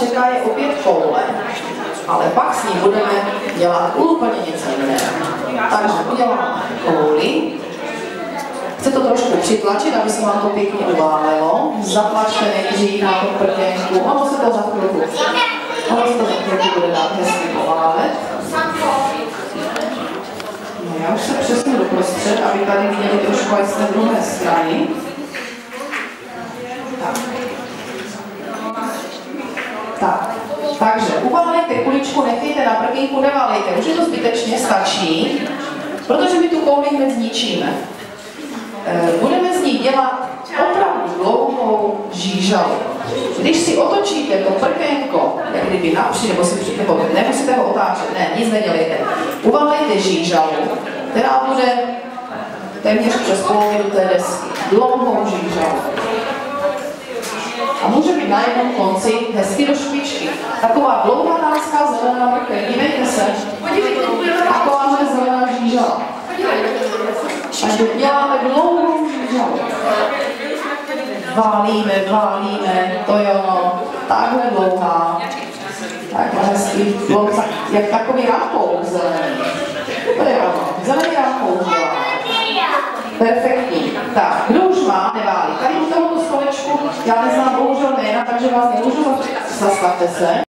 čeká je opět koule, ale pak s ní budeme dělat úplně něco jiného. Takže uděláme kouli. Chce to trošku přitlačit, aby se vám to pěkně uválelo. Zatlačte nejdřív na tu prtěnku. Ono se to za chvilku bude dát hezky poválet. No, já už se přesunu doprostřed, aby tady viděli trošku aj z té druhé strany. Tak. Takže uválejte kuličku, nechejte na prkínku, neválejte. Už je to zbytečně, stačí, protože my tu kouli hned zničíme. Budeme z ní dělat opravdu dlouhou žížalu. Když si otočíte to prkénko, jak kdyby napři, nebo nemusíte ho otáčet, ne, nic nedělejte. Uvalejte žížalu, která bude téměř přes polovinu té desky. Dlouhou žížalu. A může být na jednom konci hezky do špičky. Taková dlouhatánská zelená mrkev. Dívejte se. Taková zelená žížala. Takže děláme dlouhou žížalu. Válíme, to je ono. Takhle dlouhá. Takhle hezky. Jak takový rákouk zelený. To je ono. Zelený rákouk dělá. Perfektní. Tak, kdo už má, neválí. Tady u tohoto stolečku, já neznám bohužel jména, takže vás nemůžu zastavte se.